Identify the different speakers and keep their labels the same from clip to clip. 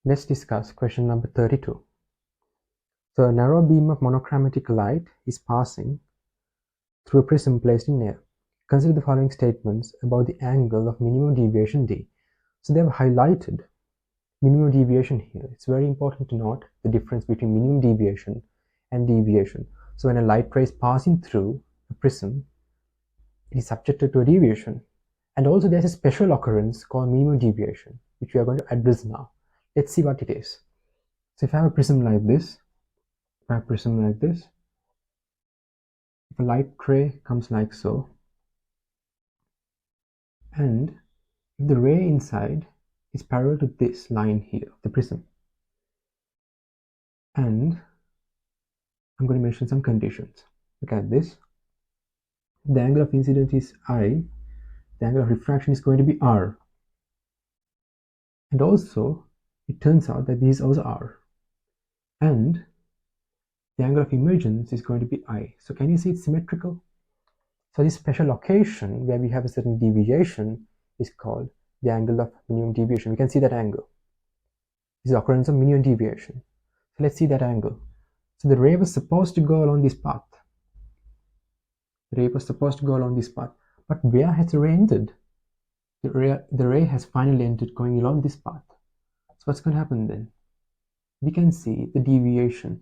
Speaker 1: Let's discuss question number 32. So a narrow beam of monochromatic light is passing through a prism placed in air. Consider the following statements about the angle of minimum deviation d. So they have highlighted minimum deviation here. It's very important to note the difference between minimum deviation and deviation. So when a light ray is passing through a prism, it is subjected to a deviation. And also there's a special occurrence called minimum deviation, which we are going to address now. Let's see what it is. So if I have a prism like this, if a light ray comes like so, and if the ray inside is parallel to this line here, the prism, and I'm going to mention some conditions. Look at this. The angle of incidence is I, the angle of refraction is going to be R, and also it turns out that this is also R, and the angle of emergence is going to be I. So can you see it's symmetrical? So this special location where we have a certain deviation is called the angle of minimum deviation. We can see that angle. This is the occurrence of minimum deviation. So let's see that angle. So the ray was supposed to go along this path. The ray was supposed to go along this path. But where has the ray entered? The ray has finally entered going along this path. So what's going to happen then? We can see the deviation.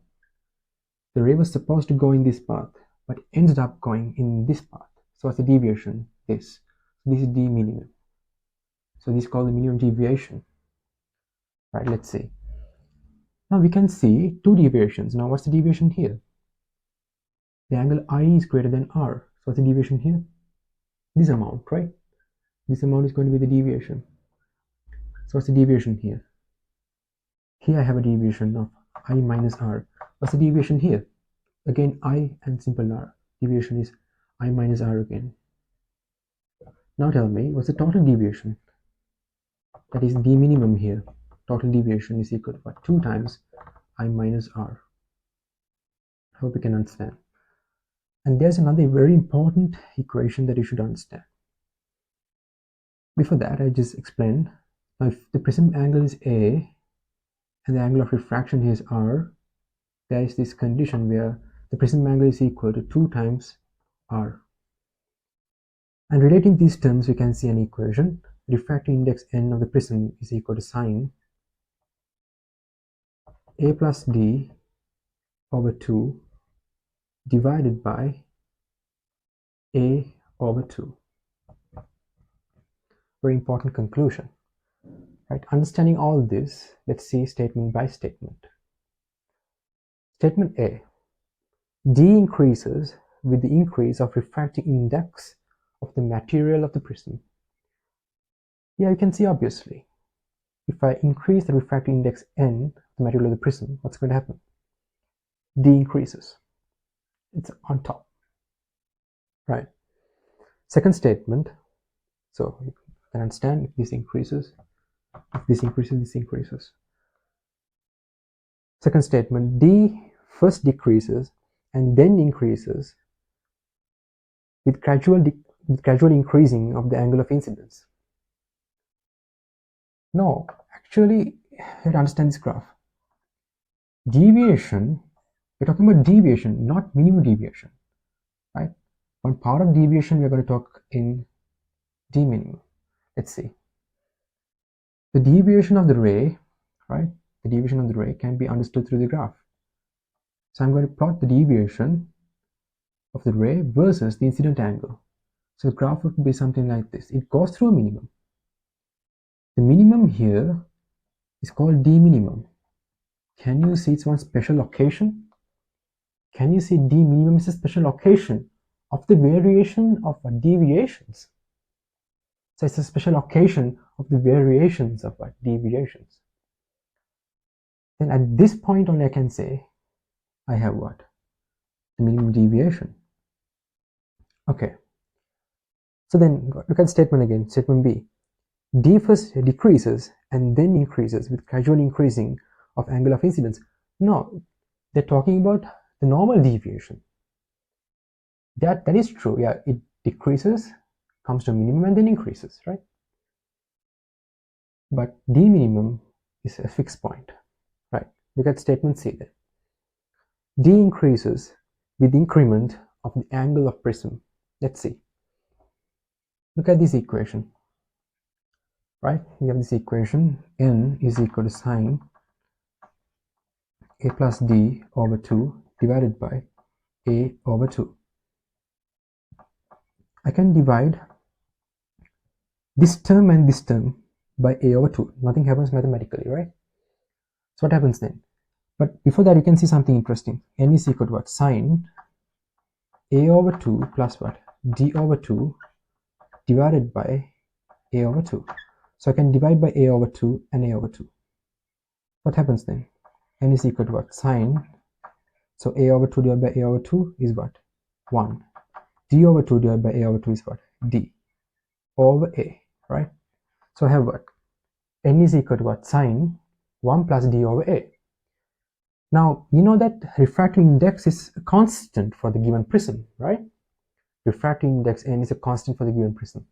Speaker 1: The ray was supposed to go in this path, but ended up going in this path. So what's the deviation? This. So this is d minimum. So this is called the minimum deviation. Right, let's see. Now we can see two deviations. Now what's the deviation here? The angle I is greater than R. So what's the deviation here? This amount, right? This amount is going to be the deviation. So what's the deviation here? Here I have a deviation of I minus R. What's the deviation here? Again, I and simple R. Deviation is I minus R again. Now tell me, what's the total deviation? That is d minimum here. Total deviation is equal to what? 2 times I minus R. I hope you can understand. And there's another very important equation that you should understand. Before that, I just explained, now if the prism angle is A and the angle of refraction here is R, there is this condition where the prism angle is equal to 2 times R. And relating these terms, we can see an equation. Refractive index n of the prism is equal to sine A plus D over 2 divided by A over 2. Very important conclusion. Right? Understanding all this, let's see statement by statement. Statement A. D increases with the increase of refractive index of the material of the prism. Yeah, you can see obviously. If I increase the refractive index n, the material of the prism, what's going to happen? D increases. It's on top. Right. Second statement. So you can understand if this increases. If this increases, this increases. Second statement, D first decreases and then increases with gradual increasing of the angle of incidence. No, actually, you have to understand this graph. Deviation, we're talking about deviation, not minimum deviation, right? One part of deviation we're going to talk in d minimum. Let's see. The deviation of the ray, right? The deviation of the ray can be understood through the graph. So I'm going to plot the deviation of the ray versus the incident angle. So the graph would be something like this. It goes through a minimum. The minimum here is called d minimum. Can you see it's one special location? Can you see d minimum is a special location of the variation of deviations? So it's a special location of the variations of deviations. Then at this point only I can say I have what? The minimum deviation. Okay. So then look at statement again, statement B. D first decreases and then increases with gradual increasing of angle of incidence. No, they're talking about the normal deviation. That is true. Yeah, it decreases, comes to minimum and then increases, right? But D minimum is a fixed point, right? Look at statement C then. D increases with increment of the angle of prism. Let's see. Look at this equation, right? We have this equation, n is equal to sine a plus d over 2 divided by a over 2. I can divide this term and this term by a over 2. Nothing happens mathematically, right? So what happens then? But before that, you can see something interesting. N is equal to what? Sine a over 2 plus what? D over 2 divided by a over 2. So I can divide by a over 2 and a over 2. What happens then? N is equal to what? Sine. So a over 2 divided by a over 2 is what? 1. D over 2 divided by a over 2 is what? D over a, right? So I have what? N is equal to what? Sine 1 plus d over a. Now, you know that refractive index is a constant for the given prism, right? Refractive index n is a constant for the given prism.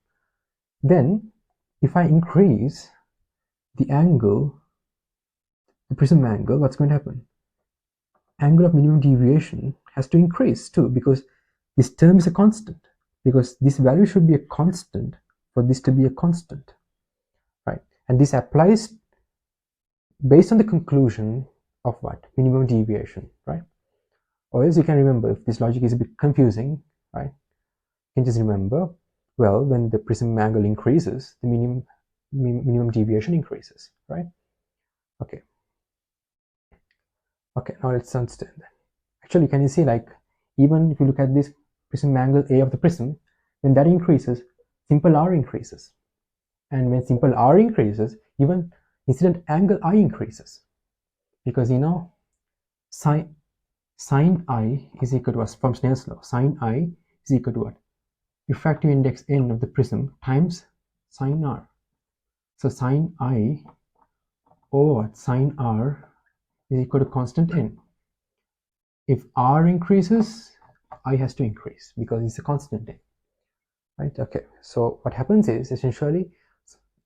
Speaker 1: Then, if I increase the angle, the prism angle, what's going to happen? Angle of minimum deviation has to increase too, because this term is a constant, because this value should be a constant for this to be a constant, right? And this applies based on the conclusion of what? Minimum deviation, right? Or else you can remember, if this logic is a bit confusing, right? You can just remember, well, when the prism angle increases, the minimum deviation increases, right? Okay. Okay, now let's understand that. Actually, can you see, like, even if you look at this prism angle A of the prism, when that increases, simple r increases. And when simple r increases, even incident angle I increases. Because, you know, sine I is equal to what? From Snell's law, sine I is equal to what? Refractive index n of the prism times sine r. So sine I over sine r is equal to constant n. If r increases, I has to increase because it's a constant n, right? Okay, so what happens is essentially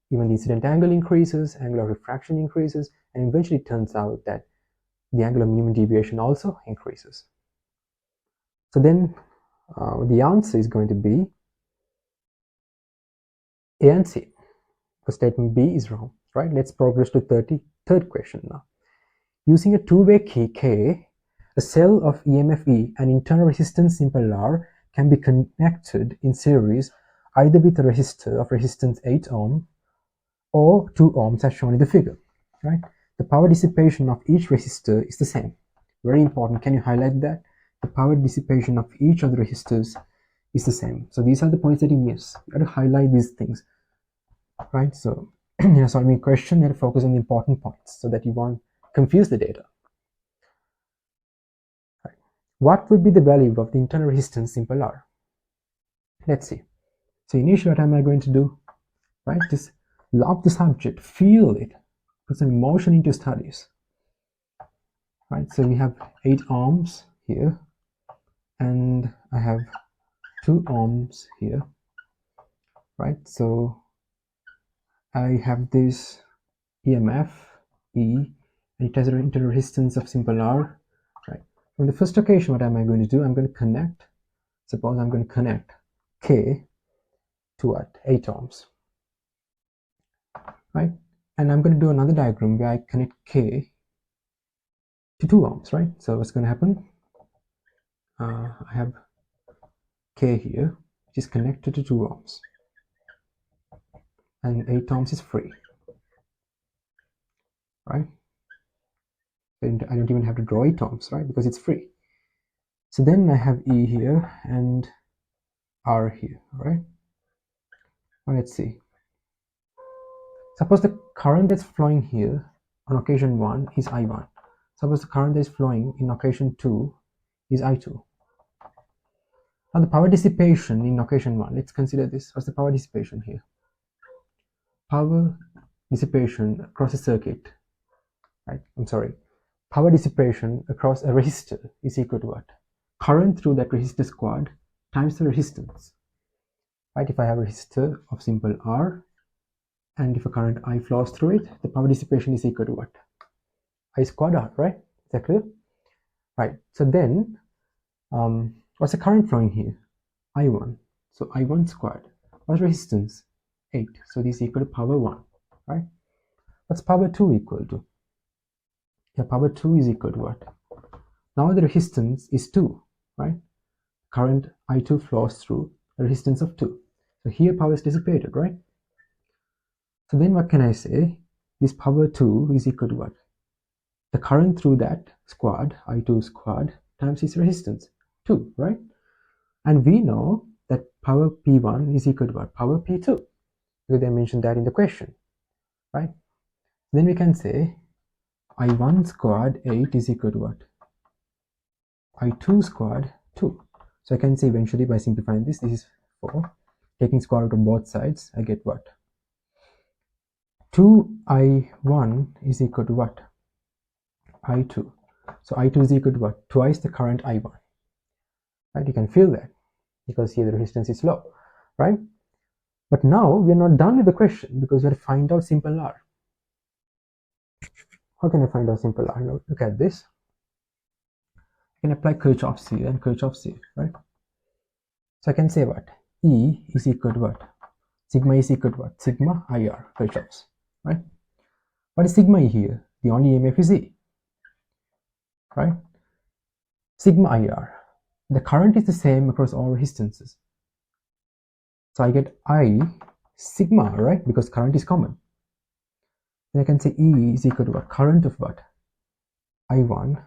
Speaker 1: even the incident angle increases, angle of refraction increases, and eventually it turns out that the angle of minimum deviation also increases. So then the answer is going to be A and C, because statement B is wrong, right? Let's progress to 33rd question now. Using a two-way key K, a cell of EMF E and internal resistance simple R can be connected in series either with a resistor of resistance 8 ohm or 2 ohms as shown in the figure, right? The power dissipation of each resistor is the same. Very important. Can you highlight that? The power dissipation of each of the resistors is the same. So these are the points that you miss. You got to highlight these things, right? So you're solving a question, you have to focus on the important points so that you won't confuse the data. Right. What would be the value of the internal resistance simple R? Let's see. So initially, what am I going to do? Right? Just love the subject, feel it, put some emotion into studies. Right? So we have 8 ohms here, and I have 2 ohms here. Right? So I have this EMF E, and it has an internal resistance of simple R. Right? On the first occasion, what am I going to do? I'm going to connect. Suppose I'm going to connect K to what? 8 ohms. Right? And I'm going to do another diagram where I connect K to 2 ohms, right? So what's going to happen? I have K here, which is connected to 2 ohms. And 8 ohms is free, right? And I don't even have to draw 8 ohms, right? Because it's free. So then I have E here and R here, right? Well, let's see. Suppose the current that's flowing here on occasion 1 is I1. Suppose the current that's flowing in occasion 2 is I2. Now the power dissipation in occasion 1, let's consider this. What's the power dissipation here? Power dissipation across a circuit, right? Power dissipation across a resistor is equal to what? Current through that resistor squared times the resistance, right? If I have a resistor of simple R and if a current I flows through it, the power dissipation is equal to what? I squared R, right? Is that clear? Right. So then, what's the current flowing here? I1. So I1 squared. What's resistance? 8. So this is equal to power 1, right? What's power 2 equal to? Yeah, power 2 is equal to what? Now the resistance is 2, right? Current I2 flows through a resistance of 2. So here power is dissipated, right? So then what can I say? This power 2 is equal to what? The current through that squared, I2 squared, times its resistance, 2, right? And we know that power P1 is equal to what? Power P2, because they mentioned that in the question, right? Then we can say I1 squared 8 is equal to what? I2 squared 2. So I can say eventually by simplifying this is 4. Taking square root of both sides, I get what? 2I1 is equal to what? I2. So I2 is equal to what? Twice the current I1. Right? You can feel that because here the resistance is low, right? But now we are not done with the question because we have to find out simple R. How can I find out simple R? Now look at this. I can apply Kirchhoff's here and Kirchhoff's here, right? So I can say what? E is equal to what? Sigma is equal to what? Sigma IR, Kirchhoff's, right? What is sigma E here? The only EMF is E, right? Sigma IR. The current is the same across all resistances. So I get I sigma, right? Because current is common. Then I can say E is equal to what? Current of what? I1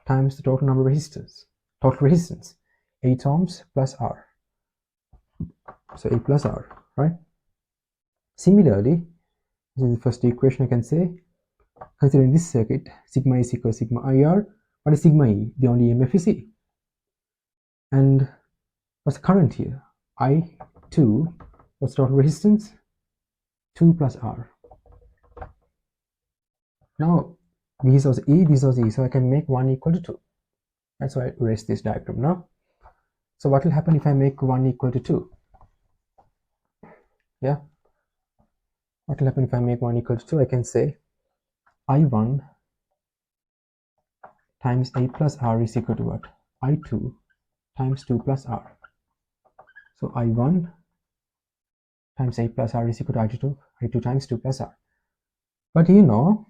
Speaker 1: times the total number of resistors. Total resistance. 8 ohms plus R. So 8 plus R, right? Similarly, this is the first equation. I can say, considering this circuit, sigma is equal to sigma IR. What is sigma E? The only EMF is E. And what's the current here? I2. What's total resistance? 2 plus R. Now, this was E, this was E, so I can make 1 equal to 2. That's why I erase this diagram now. So what will happen if I make 1 equal to 2? Yeah. What will happen if I make 1 equal to 2? I can say I1 times 8 plus R is equal to what? I2 times 2 plus R. So I1 times 8 plus R is equal to I2 times 2 plus R. But you know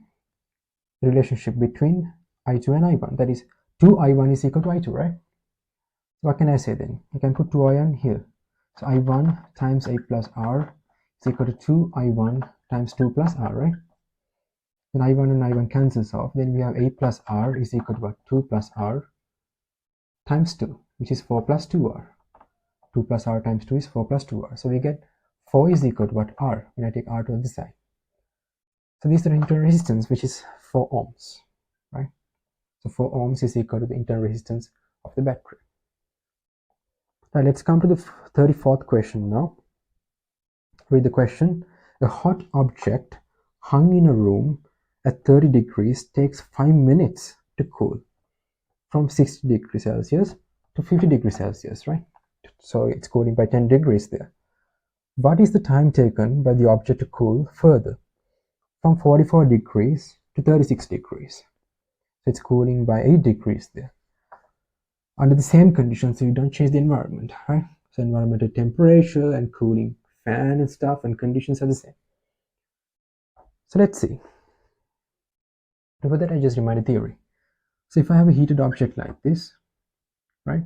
Speaker 1: the relationship between I2 and I1, that is 2I1 is equal to I2, right? So what can I say then? I can put 2I1 here. So I1 times 8 plus R is equal to 2I1 times 2 plus R, right? Then I1 and I1 cancels off. Then we have 8 plus R is equal to what? 2 plus R times 2, which is 4 plus 2R. 2 plus R times 2 is 4 plus 2R. So we get 4 is equal to what? R, when I take R to the side. So this is the internal resistance, which is 4 ohms, right? So 4 ohms is equal to the internal resistance of the battery. Now let's come to the 34th question now. Read the question. A hot object hung in a room at 30 degrees takes 5 minutes to cool from 60 degrees Celsius to 50 degrees Celsius, right? So it's cooling by 10 degrees there. What is the time taken by the object to cool further from 44 degrees to 36 degrees? So it's cooling by 8 degrees there. Under the same conditions, so you don't change the environment, right? So environmental temperature and cooling fan and stuff and conditions are the same. So let's see. Before that, I just remind a theory. So if I have a heated object like this, right?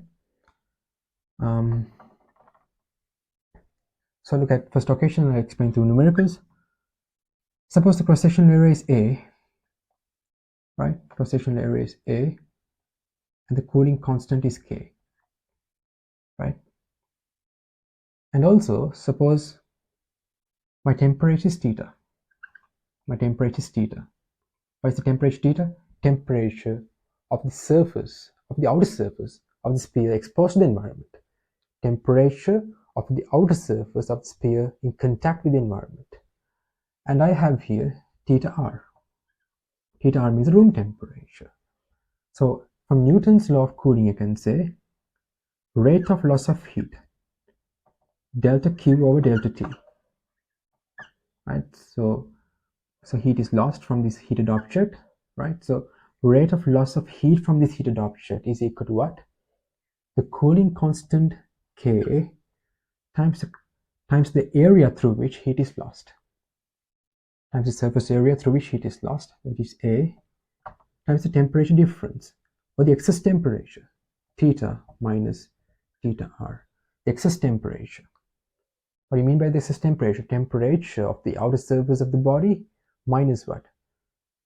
Speaker 1: So look at first occasion, I'll explain through numericals. Suppose the cross-sectional area is A, right? Cross-sectional area is A, and the cooling constant is K, right? And also, suppose my temperature is theta. My temperature is theta. What is the temperature theta? Temperature of the surface, of the outer surface of the sphere exposed to the environment. Temperature of the outer surface of the sphere in contact with the environment. And I have here theta R. Theta R means room temperature. So from Newton's law of cooling, you can say rate of loss of heat, delta Q over delta T. Right? So heat is lost from this heated object, right? So rate of loss of heat from this heated object is equal to what? The cooling constant K times the area through which heat is lost, times the surface area through which heat is lost, that is A, times the temperature difference, or the excess temperature, theta minus theta R. The excess temperature. What do you mean by the excess temperature? Temperature of the outer surface of the body minus what?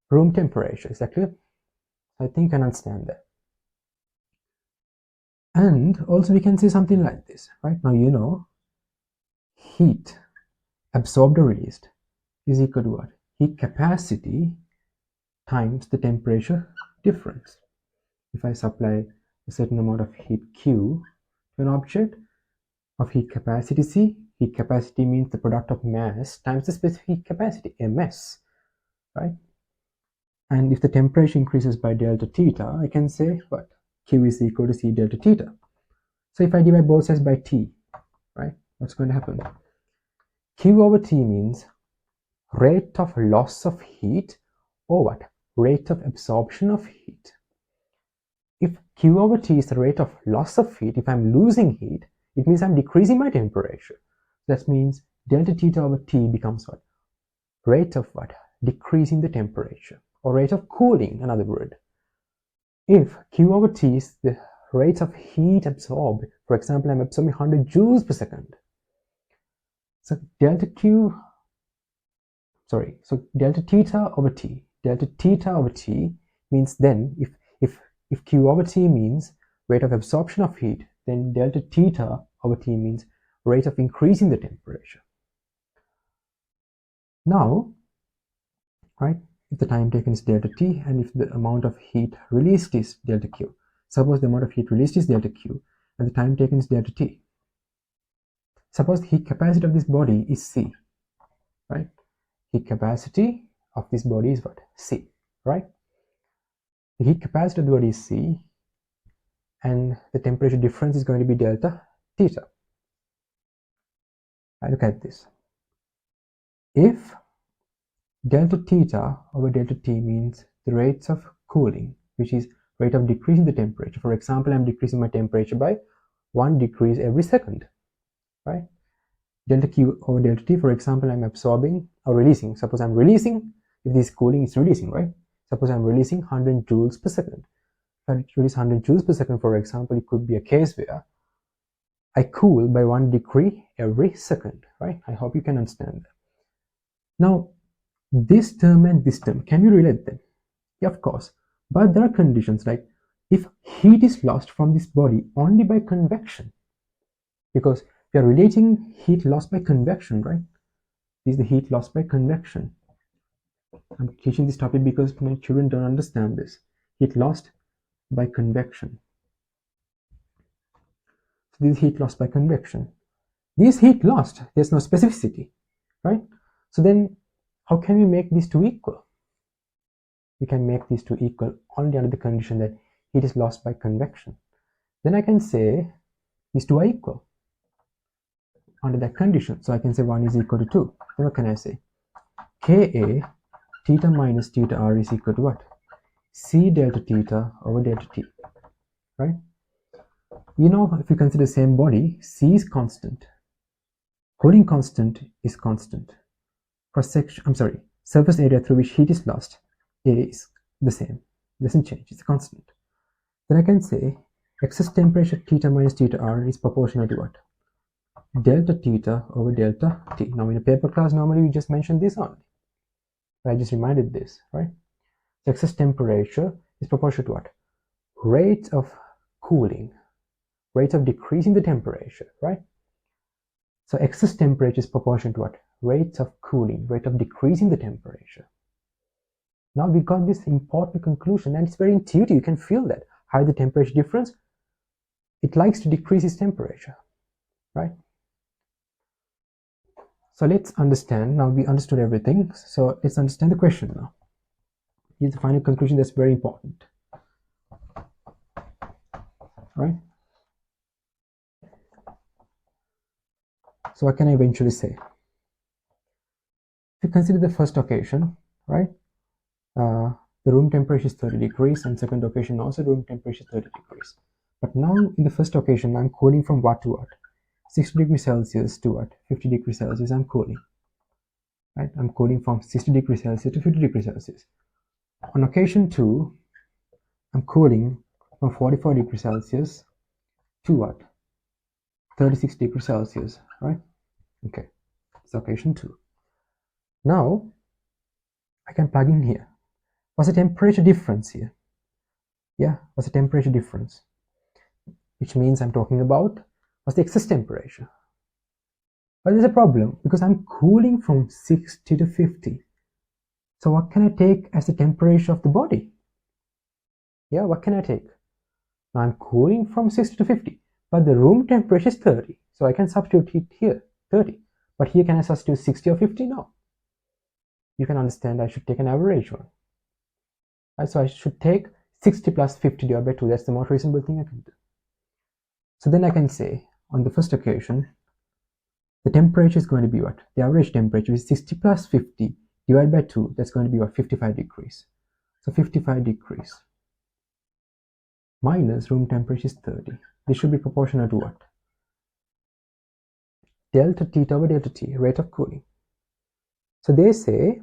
Speaker 1: Room temperature. Is that clear? I think you can understand that. And also we can say something like this, right? Now you know heat absorbed or released is equal to what? Heat capacity times the temperature difference. If I supply a certain amount of heat Q to an object of heat capacity C, heat capacity means the product of mass times the specific heat capacity, MS, right? And if the temperature increases by delta theta, I can say what? Q is equal to C delta theta. So if I divide both sides by T, right, what's going to happen? Q over T means rate of loss of heat or what? Rate of absorption of heat. If Q over T is the rate of loss of heat, if I'm losing heat, it means I'm decreasing my temperature. That means delta theta over T becomes what? Rate of what? Decreasing the temperature, or rate of cooling, another word. If Q over T is the rate of heat absorbed, for example, I'm absorbing 100 joules per second. So delta theta over T means then if Q over T means rate of absorption of heat, then delta theta over T means rate of increasing the temperature. Now, right, if the time taken is delta T and if the amount of heat released is delta Q, suppose the amount of heat released is delta Q and the time taken is delta T. Suppose the heat capacity of this body is C, right? Heat capacity of this body is what? C, right? The heat capacity of the body is C and the temperature difference is going to be delta theta. I look at this. If delta theta over delta T means the rates of cooling, which is rate of decreasing the temperature. For example, I'm decreasing my temperature by 1 degree every second, right? Delta Q over delta T, for example, I'm absorbing or releasing. Suppose I'm releasing, if this cooling is releasing, right? Suppose I'm releasing 100 joules per second. If I release 100 joules per second, for example, it could be a case where I cool by 1 degree every second, right? I hope you can understand that. Now, this term and this term, can you relate them? Yeah, of course. But there are conditions like if heat is lost from this body only by convection, because we are relating heat lost by convection, right? This is the heat lost by convection. I'm teaching this topic because my children don't understand this. Heat lost by convection. So this is heat lost by convection. This heat lost, there's no specificity, right? So then how can we make these two equal? We can make these two equal only under the condition that heat is lost by convection. Then I can say these two are equal under that condition. So I can say 1 is equal to 2. Then what can I say? Ka theta minus theta r is equal to what? C delta theta over delta T, right? You know, if you consider the same body, C is constant. Cooling constant is constant. Surface area through which heat is lost is the same. It doesn't change, it's a constant. Then I can say excess temperature theta minus theta r is proportional to what? Delta theta over delta T. Now in a paper class, normally we just mention this only. But I just reminded this, right? So excess temperature is proportional to what? Rate of cooling, rate of decreasing the temperature, right? So excess temperature is proportional to what? Rate of cooling, rate of decreasing the temperature. Now we got this important conclusion, and it's very intuitive. You can feel that. Higher the temperature difference, it likes to decrease its temperature, right? So let's understand. Now we understood everything. So let's understand the question now. Here's the final conclusion that's very important, right? So what can I eventually say? you consider the first occasion, right? The room temperature is 30 degrees, and second occasion also room temperature is 30 degrees. But now in the first occasion, I'm cooling from what to what? 60 degrees Celsius to what? 50 degrees Celsius, I'm cooling. Right? I'm cooling from 60 degrees Celsius to 50 degrees Celsius. On occasion 2, I'm cooling from 44 degrees Celsius to what? 36 degrees Celsius, right? Okay, it's occasion 2. Now, I can plug in here. What's the temperature difference here? Yeah, what's the temperature difference? Which means I'm talking about what's the excess temperature. But there's a problem because I'm cooling from 60 to 50. So what can I take as the temperature of the body? Yeah, what can I take? Now I'm cooling from 60 to 50, but the room temperature is 30. So I can substitute it here, 30. But here can I substitute 60 or 50? No. You can understand I should take an average one. Right, so I should take 60 plus 50 divided by 2. That's the most reasonable thing I can do. So then I can say, on the first occasion, the temperature is going to be what? The average temperature is 60 plus 50 divided by 2. That's going to be what? 55 degrees. So 55 degrees minus room temperature is 30. This should be proportional to what? Delta T over delta T, rate of cooling. So they say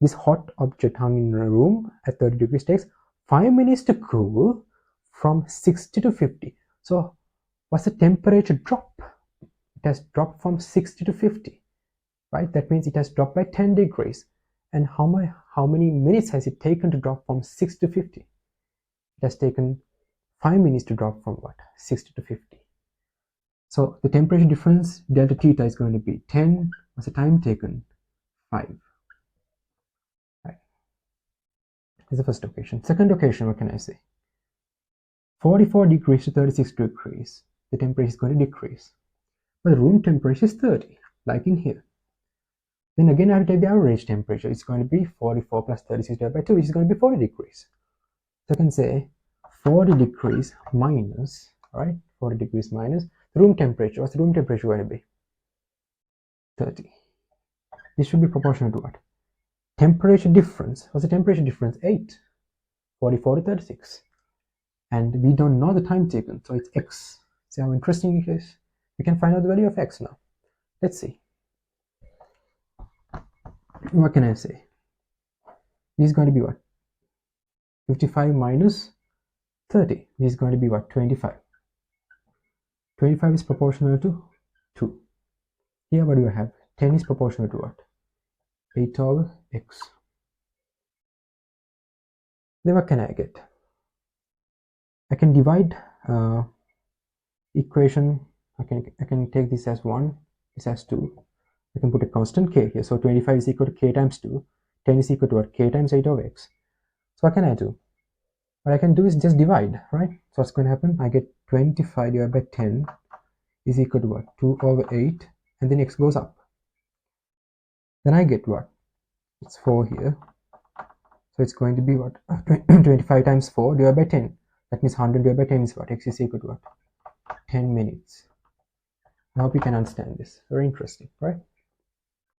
Speaker 1: this hot object hung in a room at 30 degrees takes 5 minutes to cool from 60 to 50. So what's the temperature drop? It has dropped from 60 to 50, right? That means it has dropped by 10 degrees. And how many minutes has it taken to drop from 60 to 50? It has taken 5 minutes to drop from what? 60 to 50. So the temperature difference, delta theta, is going to be 10. What's the time taken? 5. Right. This is the first occasion. Second occasion, what can I say? 44 degrees to 36 degrees. The temperature is going to decrease. But the room temperature is 30, like in here. Then again, I have to take the average temperature. It's going to be 44 plus 36 divided by 2, which is going to be 40 degrees. So I can say 40 degrees minus, right? 40 degrees minus the room temperature. What's the room temperature going to be? 30. This should be proportional to what? Temperature difference. What's the temperature difference? 8. 44 to 36. And we don't know the time taken, so it's x. See how interesting it is? We can find out the value of x now. Let's see. What can I say? This is going to be what? 55 minus 30. This is going to be what? 25. 25 is proportional to 2. Here what do I have? 10 is proportional to what? 8 over x. Then what can I get? I can divide equation. I can take this as 1, this as 2. I can put a constant k here. So 25 is equal to k times 2. 10 is equal to what? K times 8 over x. So what can I do? What I can do is just divide, right? So what's going to happen? I get 25 divided by 10 is equal to what? 2 over 8, and then x goes up. Then I get what? It's 4 here. So it's going to be what? 25 times 4 divided by 10. That means 100 divided by 10 is what? X is equal to what? 10 minutes. I hope you can understand this. Very interesting, right?